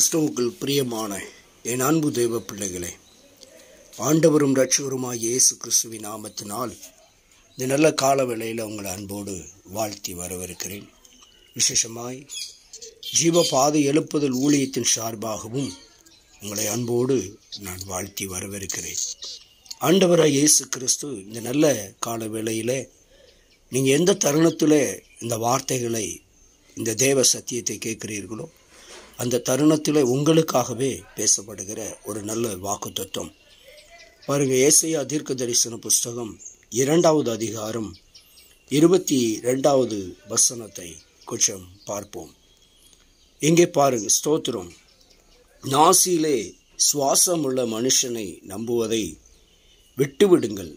கிறிஸ்துவுக்குள் பிரியமான என் அன்பு தேவ பிள்ளைகளே, ஆண்டவரும் இரட்சகருமாய் இயேசு கிறிஸ்துவின் நாமத்தினால் இந்த நல்ல கால வேளையில் உங்களை அன்போடு வாழ்த்தி வரவேற்கிறேன். விசேஷமாய் ஜீவ பாதை எழுப்புதல் ஊழியத்தின் சார்பாகவும் உங்களை அன்போடு நான் வாழ்த்தி வரவேற்கிறேன். ஆண்டவராய் இயேசு கிறிஸ்து இந்த நல்ல கால வேளையில் நீங்கள் எந்த தருணத்தில் இந்த வார்த்தைகளை, இந்த தேவ சத்தியத்தை கேட்கிறீர்களோ அந்த தருணத்தில் உங்களுக்காகவே பேசப்படுகிற ஒரு நல்ல வாக்குத்தத்தம் பாருங்கள். ஏசாயா தீர்க்க தரிசன புஸ்தகம் 2வது அதிகாரம் 22வது வசனத்தை கொஞ்சம் பார்ப்போம். இங்கே பாருங்க, ஸ்தோத்திரம். நாசியிலே சுவாசமுள்ள மனுஷனை நம்புவதை விட்டுவிடுங்கள்,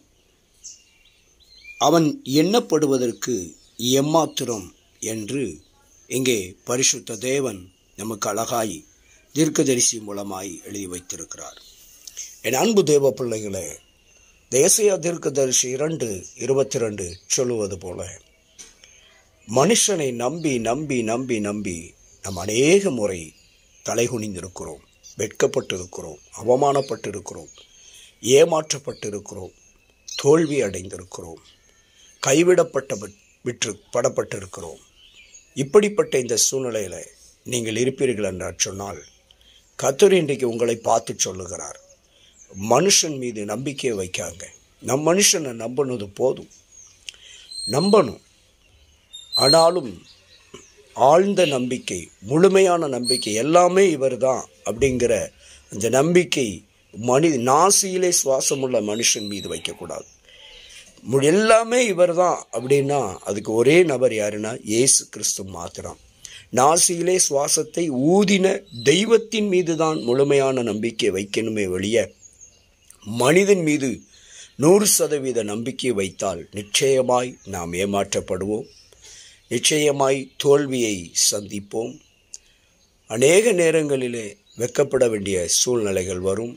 அவன் எண்ணப்படுவதற்கு எம்மாத்திரம் என்று இங்கே பரிசுத்த தேவன் நமக்கு அழகாய் தீர்க்கதரிசி மூலமாய் எழுதி வைத்திருக்கிறார். என் அன்பு தேவ பிள்ளைகளே, ஏசாயா தீர்க்கதரிசி 2:22 சொல்லுவது போல, மனுஷனை நம்பி நம்பி நம்பி நம்பி நாம் அநேக முறை தலைகுனிந்திருக்கிறோம், வெட்கப்பட்டிருக்கிறோம், அவமானப்பட்டிருக்கிறோம், ஏமாற்றப்பட்டிருக்கிறோம், தோல்வி அடைந்திருக்கிறோம், படப்பட்டிருக்கிறோம். இப்படிப்பட்ட இந்த சூழ்நிலையில் நீங்கள் இருப்பீர்கள் என்றால் சொன்னால், கர்த்தர் இன்றைக்கு உங்களை பார்த்து சொல்லுகிறார், மனுஷன் மீது நம்பிக்கையை வைக்காங்க. மனுஷனை நம்பினது போதும், நம்பணும். ஆனாலும் ஆழ்ந்த நம்பிக்கை, முழுமையான நம்பிக்கை, எல்லாமே இவர் தான் அப்படிங்கிற அந்த நம்பிக்கை நாசியிலே சுவாசமுள்ள மனுஷன் மீது வைக்கக்கூடாது. எல்லாமே இவர் தான் அப்படின்னா அதுக்கு ஒரே நபர் யாருன்னா இயேசு கிறிஸ்து மாத்திரம். நாசியிலே சுவாசத்தை ஊதின தெய்வத்தின் மீது தான் முழுமையான நம்பிக்கை வைக்கணுமே வெளிய மனிதன் மீது 100% நம்பிக்கை வைத்தால் நிச்சயமாய் நாம் ஏமாற்றப்படுவோம், நிச்சயமாய் தோல்வியை சந்திப்போம். அநேக நேரங்களிலே வெட்கப்பட வேண்டிய சூழ்நிலைகள் வரும்.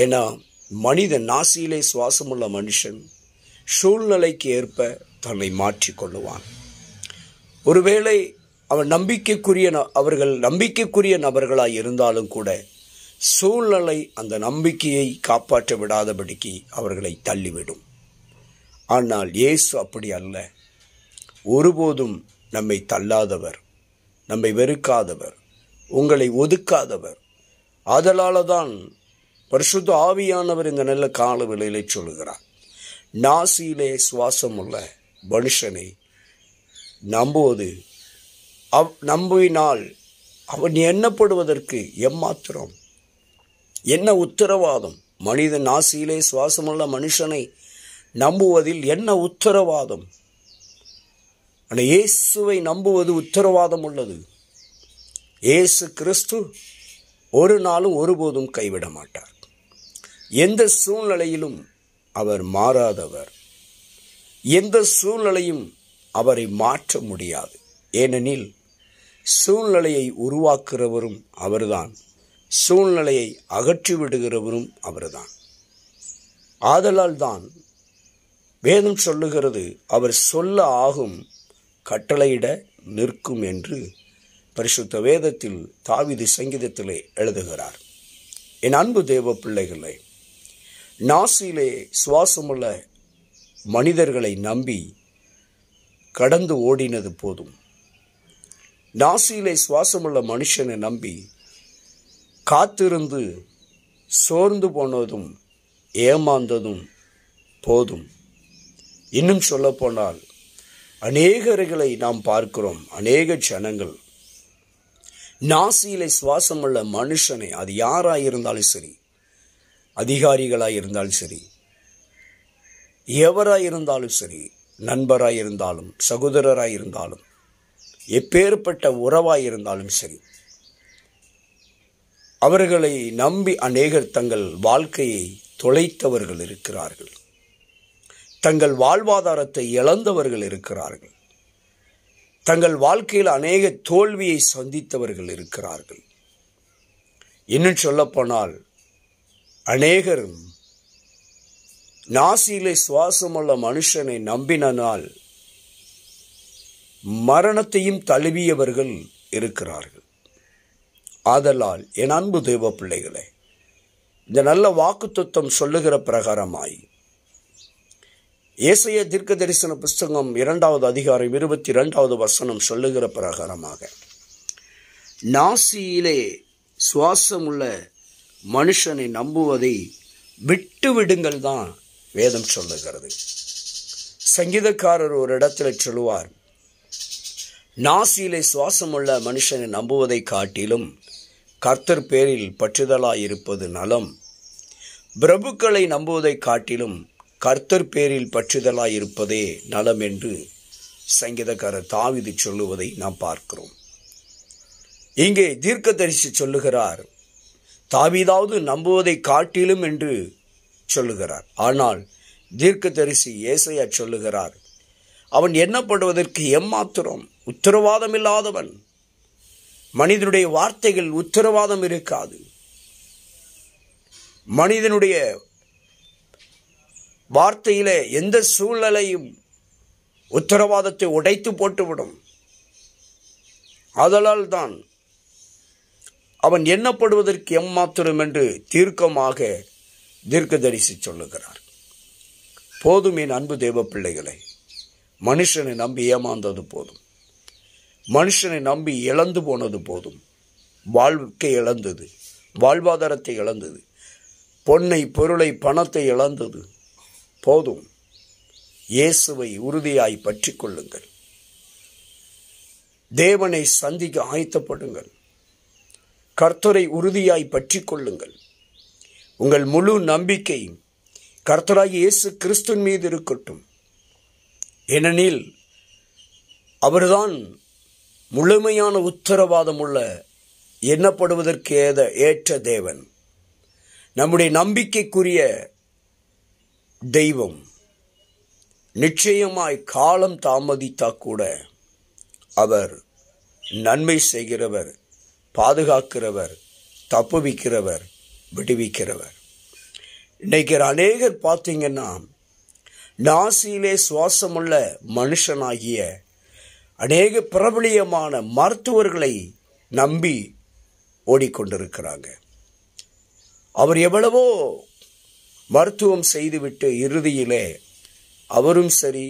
ஏன்னா மனிதன், நாசியிலே சுவாசமுள்ள மனுஷன் சூழ்நிலைக்கு ஏற்ப தன்னை மாற்றிக்கொள்ளுவான். ஒருவேளை அவர்கள் நம்பிக்கைக்குரிய நபர்களாய் இருந்தாலும் கூட சூழ்நிலை அந்த நம்பிக்கையை காப்பாற்ற விடாதபடிக்கு அவர்களை தள்ளிவிடும். ஆனால் இயேசு அப்படி அல்ல. ஒருபோதும் நம்மை தள்ளாதவர், நம்மை வெறுக்காதவர், உங்களை ஒதுக்காதவர். ஆதலால் தான் பரிசுத்த ஆவியானவர் இந்த நல்ல கால வேளையிலே சொல்லுகிறார், நாசியிலே சுவாசமுள்ள மனுஷனை நம்பினால் அவன் எண்ணப்படுவதற்கு எம்மாத்திரம், என்ன உத்தரவாதம்? மனிதன் நாசியிலே சுவாசமுள்ள மனுஷனை நம்புவதில் என்ன உத்தரவாதம்? ஆனால் இயேசுவை நம்புவது உத்தரவாதம் உள்ளது. இயேசு கிறிஸ்து ஒரு நாளும் ஒருபோதும் கைவிட மாட்டார். எந்த சூழ்நிலையிலும் அவர் மாறாதவர். எந்த சூழ்நிலையும் அவரை மாற்ற முடியாது. ஏனெனில் சூழ்நிலையை உருவாக்குறவரும் அவர்தான், சூழ்நிலையை அகற்றி விடுகிறவரும் அவர்தான். ஆதலால் தான் வேதம் சொல்லுகிறது, அவர் சொல்ல ஆகும், கட்டளையிட நிற்கும் என்று பரிசுத்த வேதத்தில் தாவீது சங்கீதத்திலே எழுதுகிறார். என் அன்பு தேவ பிள்ளைகளே, நாசியிலே சுவாசமுள்ள மனிதர்களை நம்பி கடந்து ஓடினது போதும். நாசியிலே சுவாசமுள்ள மனுஷனை நம்பி காத்திருந்து சோர்ந்து போனதும் ஏமாந்ததும் போதும். இன்னும் சொல்ல போனால் அநேகர்களை நாம் பார்க்கிறோம். அநேக ஜனங்கள் நாசியிலே சுவாசமுள்ள மனுஷனை, அது யாராயிருந்தாலும் சரி, அதிகாரிகளாய் இருந்தாலும் சரி, எவராய் இருந்தாலும் சரி, நண்பராய் இருந்தாலும் சகோதரராய் இருந்தாலும் எப்பேற்பட்ட உறவாய் இருந்தாலும் சரி, அவர்களை நம்பி அநேகர் தங்கள் வாழ்க்கையை தொலைத்தவர்கள் இருக்கிறார்கள், தங்கள் வாழ்வாதாரத்தை இழந்தவர்கள் இருக்கிறார்கள், தங்கள் வாழ்க்கையில் அநேக தோல்வியை சந்தித்தவர்கள் இருக்கிறார்கள். இன்னும் சொல்லப்போனால் அநேகர் நாசியிலே சுவாசமுள்ள மனுஷனை நம்பினால் மரணத்தையும் தழுவியவர்கள் இருக்கிறார்கள். ஆதலால் என் அன்பு தேவ பிள்ளைகளே, இந்த நல்ல வாக்குத்தத்தம் சொல்லுகிற பிரகாரமாய் ஏசாயா தீர்க்க தரிசன புஸ்தகம் 2வது அதிகாரம் 22வது வசனம் சொல்லுகிற பிரகாரமாக நாசியிலே சுவாசமுள்ள மனுஷனை நம்புவதை விட்டு விடுங்கள் தான் வேதம் சொல்லுகிறது. சங்கீதக்காரர் ஒரு இடத்துல சொல்லுவார், நாசியிலே சுவாசமுள்ள மனுஷனை நம்புவதை காட்டிலும் கர்த்தர் பேரில் பற்றுதலாயிருப்பது நலம், பிரபுக்களை நம்புவதை காட்டிலும் கர்த்தர் பேரில் பற்றுதலாயிருப்பதே நலம் என்று சங்கீதக்காரர் தாவீது சொல்லுவதை நாம் பார்க்கிறோம். இங்கே தீர்க்கதரிசி சொல்லுகிறார், தாவீதாவது நம்புவதை காட்டிலும் என்று சொல்லுகிறார். ஆனால் தீர்க்கதரிசி ஏசாயா சொல்லுகிறார், அவன் எண்ணப்படுவதற்கு எம்மாத்திரம் உத்தரவாதம் இல்லாதவன். மனிதனுடைய வார்த்தைகள் உத்தரவாதம் இருக்காது. மனிதனுடைய வார்த்தையிலே எந்த சூழ்நிலையும் உத்தரவாதத்தை உடைத்து போட்டுவிடும். அதனால் தான் அவன் எண்ணப்படுவதற்கு எம்மாத்திரம் என்று தீர்க்கமாக தீர்க்கதரிசி சொல்லுகிறார். போதும் என் அன்பு தேவ பிள்ளைகளை, மனுஷனை நம்பி ஏமாந்தது போதும், மனுஷனை நம்பி இழந்து போனது போதும். வாழ்க்கை இழந்தது, வாழ்வாதாரத்தை இழந்தது, பொன்னை பொருளை பணத்தை இழந்தது போதும். இயேசுவை உறுதியாய் பற்றி கொள்ளுங்கள். தேவனை சந்திக்க ஆயத்தப்படுங்கள். கர்த்தரை உறுதியாய் பற்றி கொள்ளுங்கள். உங்கள் முழு நம்பிக்கை கர்த்தராகிய இயேசு கிறிஸ்துவின் மீது இருக்கட்டும். ஏனெனில் அவர்தான் முழுமையான உத்தரவாதம் உள்ள எண்ணப்படுவதற்கு ஏற்ற தேவன், நம்முடைய நம்பிக்கைக்குரிய தெய்வம். நிச்சயமாய் காலம் தாமதித்தா கூட அவர் நன்மை செய்கிறவர், பாதுகாக்கிறவர், தப்புவிக்கிறவர், விடுவிக்கிறவர். இன்னைக்கு அநேகர் பார்த்தீங்கன்னா, நாசியிலே சுவாசமுள்ள மனுஷனாகிய அநேக பிரபலியமான மருத்துவர்களை நம்பி ஓடிக்கொண்டிருக்கிறாங்க. அவர் எவ்வளவோ மருத்துவம் செய்துவிட்டு இறுதியிலே அவரும் சரி,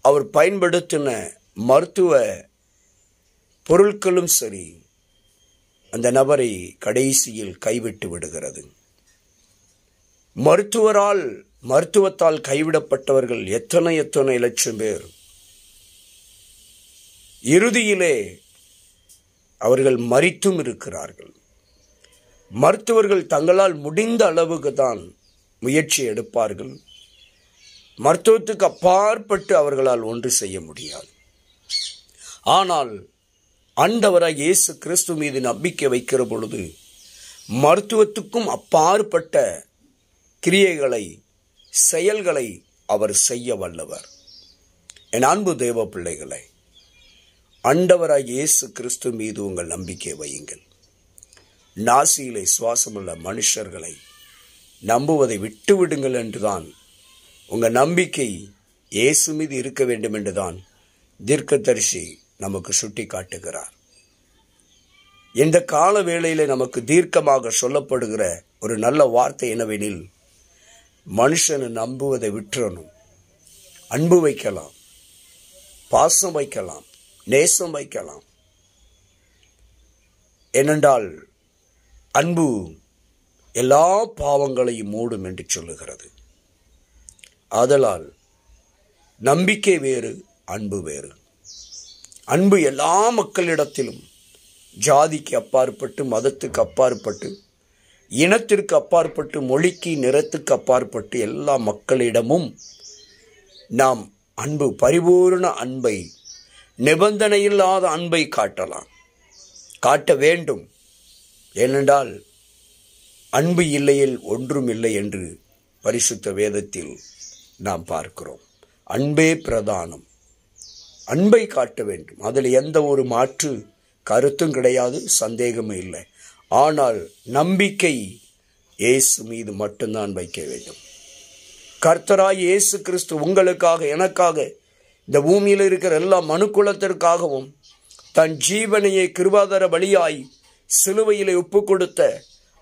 அவர் பயன்படுத்தின மருத்துவ பொருட்களும் சரி, அந்த நபரை கடைசியில் கைவிட்டு விடுகிறது. மருத்துவத்தால் கைவிடப்பட்டவர்கள் எத்தனை லட்சம் பேர். இறுதியிலே அவர்கள் மரித்தும் இருக்கிறார்கள். மருத்துவர்கள் தங்களால் முடிந்த அளவுக்கு தான் முயற்சி எடுப்பார்கள். மருத்துவத்துக்கு அப்பாற்பட்டு அவர்களால் ஒன்று செய்ய முடியாது. ஆனால் ஆண்டவராகிய இயேசு கிறிஸ்து மீது நம்பிக்கை வைக்கிற பொழுது மருத்துவத்துக்கும் அப்பாற்பட்ட கிரியைகளை, செயல்களை அவர் செய்ய வல்லவர். என் அன்பு தேவ பிள்ளைகளை, ஆண்டவராகிய இயேசு கிறிஸ்து மீது உங்கள் நம்பிக்கை வையுங்கள். நாசியிலே சுவாசமுள்ள மனுஷர்களை நம்புவதை விட்டுவிடுங்கள் என்றுதான், உங்கள் நம்பிக்கை இயேசு மீது இருக்க வேண்டும் என்றுதான் தீர்க்கதரிசி நமக்கு சுட்டி காட்டுகிறார். இந்த கால வேளையிலே நமக்கு தீர்க்கமாக சொல்லப்படுகிற ஒரு நல்ல வார்த்தை என்னவெனில், மனுஷனை நம்புவதை விட்டுறணும். அன்பு வைக்கலாம், பாசம் வைக்கலாம், நேசம் வைக்கலாம். ஏனென்றால் அன்பு எல்லா பாவங்களையும் மூடும் என்று சொல்லுகிறது. ஆதலால் நம்பிக்கை வேறு, அன்பு வேறு. அன்பு எல்லா மக்களிடத்திலும், ஜாதிக்கு அப்பாற்பட்டு, மதத்துக்கு அப்பாற்பட்டு, இனத்திற்கு அப்பாற்பட்டு, மொழிக்கு நிறத்துக்கு அப்பாற்பட்டு எல்லா மக்களிடமும் நாம் அன்பு, பரிபூர்ண அன்பை, நிபந்தனையில்லாத அன்பை காட்ட வேண்டும். ஏனென்றால் அன்பு இல்லையில் ஒன்றும் இல்லை என்று பரிசுத்த வேதத்தில் நாம் பார்க்கிறோம். அன்பே பிரதானம். அன்பை காட்ட வேண்டும். அதில் எந்த ஒரு மாற்று கருத்தும் கிடையாது, சந்தேகமும் இல்லை. ஆனால் நம்பிக்கை இயேசு மீது மட்டும்தான் வைக்க வேண்டும். கர்த்தராய் இயேசு கிறிஸ்து உங்களுக்காக, எனக்காக, இந்த பூமியில் இருக்கிற எல்லா மனுக்குலத்திற்காகவும் தன் ஜீவனையை கிருபாதார பலியாய் சிலுவையிலே ஒப்பு கொடுத்த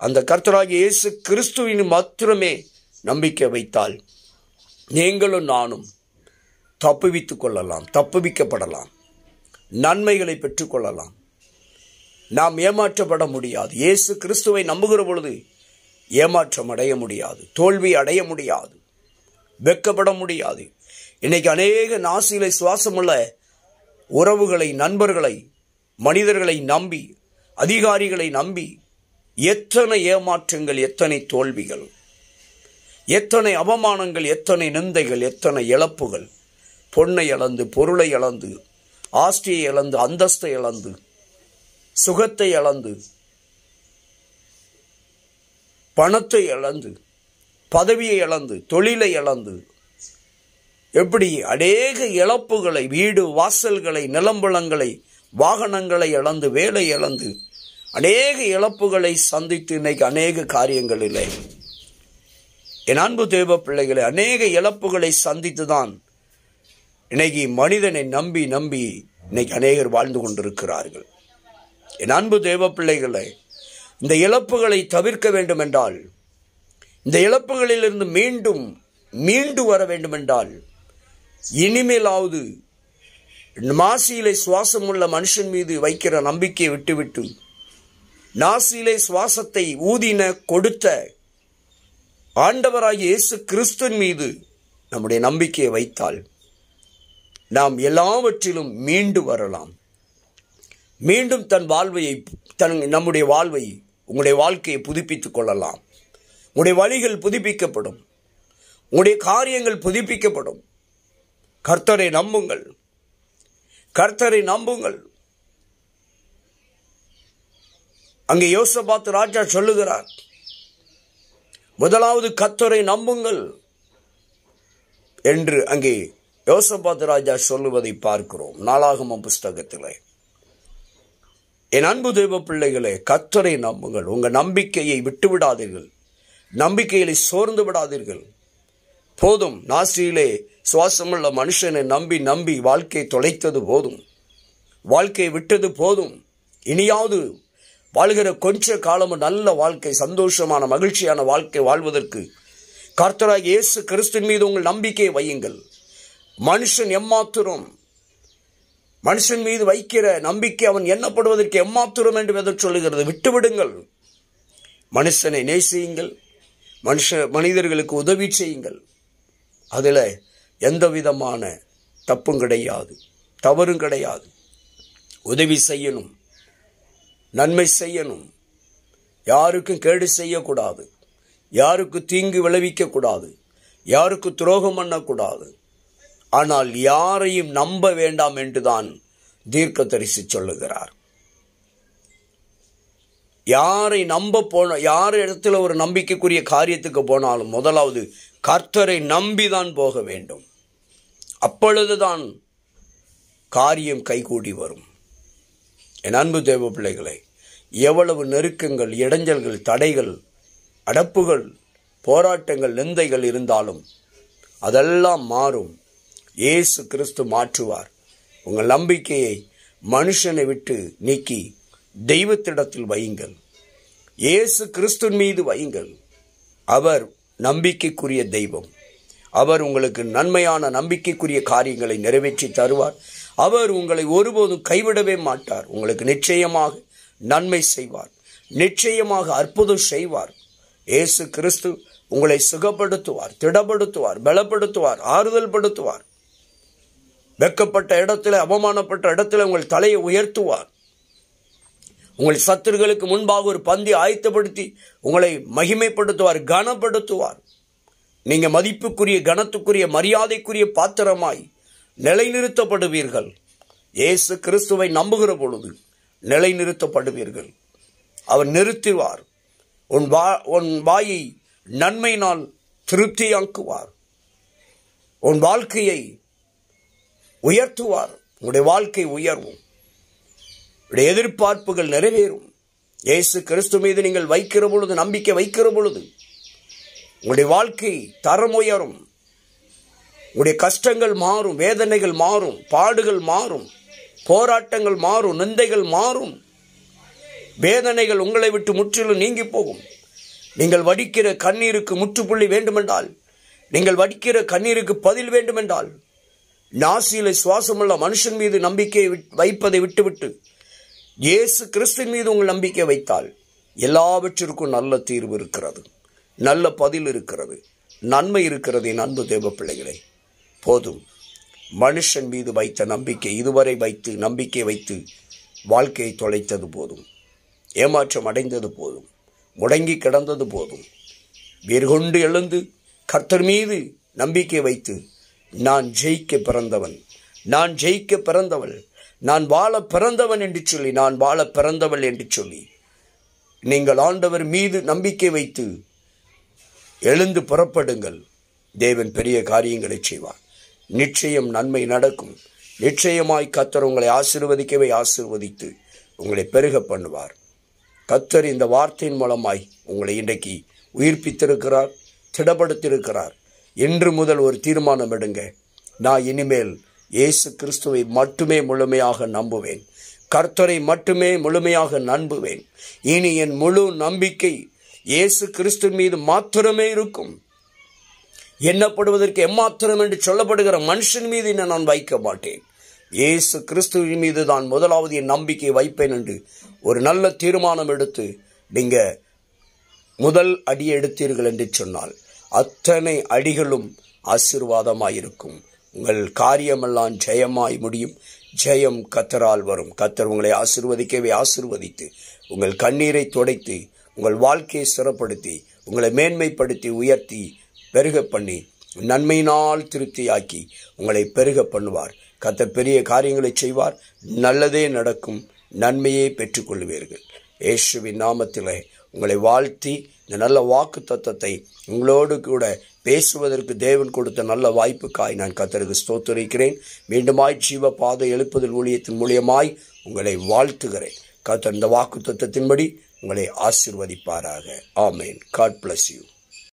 அந்த கர்த்தராகிய இயேசு கிறிஸ்துவின் மாத்திரமே நம்பிக்கை வைத்தால் நீங்களும் நானும் தப்புவித்துக் கொள்ளலாம், தப்புவிக்கப்படலாம், நன்மைகளை பெற்றுக்கொள்ளலாம். நாம் ஏமாற்றப்பட முடியாது. இயேசு கிறிஸ்துவை நம்புகிற பொழுது ஏமாற்றம் அடைய முடியாது, தோல்வி அடைய முடியாது, வெட்கப்பட முடியாது. இன்னைக்கு அநேக நாசியிலே சுவாசமுள்ள உறவுகளை, நண்பர்களை, மனிதர்களை நம்பி, அதிகாரிகளை நம்பி எத்தனை ஏமாற்றங்கள், எத்தனை தோல்விகள், எத்தனை அவமானங்கள், எத்தனை நிந்தைகள், எத்தனை இழப்புகள். பொன்னை இழந்து, பொருளை இழந்து, ஆஸ்தியை இழந்து, அந்தஸ்தை இழந்து, சுகத்தை இழந்து, பணத்தை இழந்து, பதவியை இழந்து, தொழிலை இழந்து, எப்படி அநேக இழப்புகளை, வீடு வாசல்களை, நிலம்புலங்களை, வாகனங்களை இழந்து, வேலை இழந்து, அநேக இழப்புகளை சந்தித்து இன்னைக்கு அநேக காரியங்கள் இல்லை. என் அன்பு தேவ பிள்ளைகளை, அநேக இழப்புகளை சந்தித்து தான் இன்னைக்கு மனிதனை நம்பி நம்பி இன்னைக்கு அநேகர் வாழ்ந்து கொண்டிருக்கிறார்கள். என் அன்பு தேவ பிள்ளைகளை, இந்த இழப்புகளை தவிர்க்க வேண்டும் என்றால், இந்த இழப்புகளிலிருந்து மீண்டு வர வேண்டும் என்றால், இனிமேலாவது நாசியிலே சுவாசமுள்ள மனுஷன் மீது வைக்கிற நம்பிக்கையை விட்டுவிட்டு நாசியிலே சுவாசத்தை ஊதின கொடுத்த ஆண்டவராகிய இயேசு கிறிஸ்துவின் மீது நம்முடைய நம்பிக்கையை வைத்தால் நாம் எல்லாவற்றிலும் மீண்டு வரலாம். மீண்டும் நம்முடைய வாழ்வை, உங்களுடைய வாழ்க்கையை புதுப்பித்துக் கொள்ளலாம். உங்களுடைய வழிகள் புதுப்பிக்கப்படும், உங்களுடைய காரியங்கள் புதுப்பிக்கப்படும். கர்த்தரை நம்புங்கள், கர்த்தரை நம்புங்கள். அங்கே யோசபாத் ராஜா சொல்லுகிறார், முதலாவது கர்த்தரை நம்புங்கள் என்று அங்கே யோசபாத் ராஜா சொல்லுவதை பார்க்கிறோம் நாளாகமம் புஸ்தகத்திலே. என் அன்பு தேவ பிள்ளைகளே, கர்த்தரை நம்புங்கள். உங்கள் நம்பிக்கையை விட்டுவிடாதீர்கள், நம்பிக்கையிலே சோர்ந்து விடாதீர்கள். போதும், நாசியிலே சுவாசமுள்ள மனுஷனை நம்பி நம்பி வாழ்க்கையை தொலைத்தது போதும், வாழ்க்கையை விட்டது போதும். இனியாவது வாழ்கிற கொஞ்ச காலமும் நல்ல வாழ்க்கை, சந்தோஷமான மகிழ்ச்சியான வாழ்க்கை வாழ்வதற்கு கர்த்தராகிய இயேசு கிறிஸ்துவின் மீது உங்கள் நம்பிக்கையை வையுங்கள். மனுஷன் எம்மாத்திரம், மனுஷன் மீது வைக்கிற நம்பிக்கை அவன் எண்ணப்படுவதற்கு எம்மாத்திரம் என்று எதை சொல்லுகிறது? விட்டுவிடுங்கள். மனுஷனை நேசியுங்கள், மனிதர்களுக்கு உதவி செய்யுங்கள். அதில் எந்த விதமான தப்பும் கிடையாது, தவறும் கிடையாது. உதவி செய்யணும், நன்மை செய்யணும், யாருக்கும் கேடு செய்யக்கூடாது, யாருக்கு தீங்கு விளைவிக்கக்கூடாது, யாருக்கு துரோகம் பண்ணக்கூடாது. ஆனால் யாரையும் நம்ப வேண்டாம் என்றுதான் தீர்க்கதரிசி சொல்லுகிறார். யாரை யார் இடத்துல ஒரு நம்பிக்கைக்குரிய காரியத்துக்கு போனாலும் முதலாவது கர்த்தரை நம்பிதான் போக வேண்டும். அப்பொழுதுதான் காரியம் கைகூடி வரும். என் அன்பு தேவ பிள்ளைகளை, எவ்வளவு நெருக்கங்கள், இடைஞ்சல்கள், தடைகள், அடப்புகள், போராட்டங்கள், நிந்தைகள் இருந்தாலும் அதெல்லாம் மாறும். இயேசு கிறிஸ்து மாற்றுவார். உங்கள் நம்பிக்கையை மனுஷனை விட்டு நீக்கி தெய்வத்திடத்தில் வையுங்கள். இயேசு கிறிஸ்துவின் மீது வையுங்கள். அவர் நம்பிக்கைக்குரிய தெய்வம். அவர் உங்களுக்கு நன்மையான நம்பிக்கைக்குரிய காரியங்களை நிறைவேற்றி தருவார். அவர் உங்களை ஒருபோதும் கைவிடவே மாட்டார். உங்களுக்கு நிச்சயமாக நன்மை செய்வார், நிச்சயமாக அற்புதம் செய்வார். இயேசு கிறிஸ்து உங்களை சுகப்படுத்துவார், திடப்படுத்துவார், பலப்படுத்துவார், ஆறுதல் படுத்துவார். வெட்கப்பட்ட இடத்துல, அவமானப்பட்ட இடத்துல உங்கள் தலையை உயர்த்துவார். உங்கள் சத்துருக்களுக்கு முன்பாக ஒரு பந்தி ஆயத்தப்படுத்தி உங்களை மகிமைப்படுத்துவார், கனப்படுத்துவார். நீங்க மதிப்புக்குரிய, கனத்துக்குரிய, மரியாதைக்குரிய பாத்திரமாய் நிலைநிறுத்தப்படுவீர்கள். இயேசு கிறிஸ்துவை நம்புகிற பொழுது நிலைநிறுத்தப்படுவீர்கள். அவர் நிறுத்துவார். உன் வாயை நன்மையினால் திருப்தியாக்குவார். உன் வாழ்க்கையை உயர்த்துவார். உங்களுடைய வாழ்க்கை உயர்வும், உங்களுடைய எதிர்பார்ப்புகள் நிறைவேறும். இயேசு கிறிஸ்து மீது நீங்கள் வைக்கிற பொழுது, நம்பிக்கை வைக்கிற பொழுது உங்களுடைய வாழ்க்கை தரம் உயரும். உங்களுடைய கஷ்டங்கள் மாறும், வேதனைகள் மாறும், பாடுகள் மாறும், போராட்டங்கள் மாறும், நிந்தைகள் மாறும். வேதனைகள் உங்களை விட்டு முற்றிலும் நீங்கி போகும். நீங்கள் வடிக்கிற கண்ணீருக்கு முற்றுப்புள்ளி வேண்டுமென்றால், நீங்கள் வடிக்கிற கண்ணீருக்கு பதில் வேண்டுமென்றால், நாசியில சுவாசமுள்ள மனுஷன் மீது நம்பிக்கை வைப்பதை விட்டுவிட்டு இயேசு கிறிஸ்துவின் மீது உங்கள் நம்பிக்கை வைத்தால் எல்லாவற்றிற்கும் நல்ல தீர்வு இருக்கிறது, நல்ல பதில் இருக்கிறது, நன்மை இருக்கிறது. என் அன்பு தேவ பிள்ளைகளே, போதும். மனுஷன் மீது வைத்த நம்பிக்கை, இதுவரை வைத்து நம்பிக்கை வைத்து வாழ்க்கையை தொலைத்தது போதும், ஏமாற்றம் அடைந்தது போதும், முடங்கி கிடந்தது போதும். வேர்கொண்டு எழுந்து கர்த்தர் மீது நம்பிக்கை வைத்து, நான் ஜெயிக்க பிறந்தவன், நான் ஜெயிக்க பிறந்தவள், நான் வாழ பிறந்தவன் என்று சொல்லி, நான் வாழ பிறந்தவள் என்று சொல்லி நீங்கள் ஆண்டவர் மீது நம்பிக்கை வைத்து எழுந்து புறப்படுங்கள். தேவன் பெரிய காரியங்களை செய்வார். நிச்சயம் நன்மை நடக்கும். நிச்சயமாய் கர்த்தர் உங்களை ஆசீர்வதிக்கவே ஆசீர்வதித்து உங்களை பெருக பண்ணுவார். கர்த்தர் இந்த வார்த்தையின் மூலமாய் உங்களை இன்றைக்கு உயிர்ப்பித்திருக்கிறார், திடப்படுத்தியிருக்கிறார். இன்று முதல் ஒரு தீர்மானம் எடுங்க. நான் இனிமேல் இயேசு கிறிஸ்துவை மட்டுமே முழுமையாக நம்புவேன், கர்த்தரை மட்டுமே முழுமையாக நம்புவேன். இனி என் முழு நம்பிக்கை இயேசு கிறிஸ்து மீது மாத்திரமே இருக்கும். எண்ணப்படுவதற்கு எம்மாத்திரம் என்று சொல்லப்படுகிற மனுஷன் மீது நான் வைக்க மாட்டேன். இயேசு கிறிஸ்துவின் மீது தான் முதலாவது என் நம்பிக்கை வைப்பேன் என்று ஒரு நல்ல தீர்மானம் எடுத்து நீங்க முதல் அடி எடுத்தீர்கள் என்று சொன்னால் அத்தனை அடிகளும் ஆசீர்வாதமாயிருக்கும். உங்கள் காரியமெல்லாம் ஜெயமாய் முடியும். ஜெயம் கர்த்தரால் வரும். கர்த்தர் உங்களை ஆசீர்வதிக்கவே ஆசீர்வதித்து உங்கள் கண்ணீரை துடைத்து உங்கள் வாழ்க்கையை சிறப்படுத்தி உங்களை மேன்மைப்படுத்தி உயர்த்தி பெருக பண்ணி நன்மையினால் திருப்தியாக்கி உங்களை பெருக பண்ணுவார். கர்த்தர் பெரிய காரியங்களை செய்வார். நல்லதே நடக்கும். நன்மையே பெற்றுக்கொள்வீர்கள். இயேசுவின் நாமத்திலே உங்களை வாழ்த்தி இந்த நல்ல வாக்கு தத்தத்தை உங்களோடு கூட பேசுவதற்கு தேவன் கொடுத்த நல்ல வாய்ப்புக்காய் நான் கர்த்தருக்கு ஸ்தோத்திரிக்கிறேன். மீண்டுமாய் ஜீவ பாதை எழுப்புதல் ஊழியத்தின் மூலியமாய் உங்களை வாழ்த்துகிறேன். கர்த்தர் இந்த வாக்கு தத்தத்தின்படி உங்களை ஆசீர்வதிப்பாராக. ஆமென். God bless you.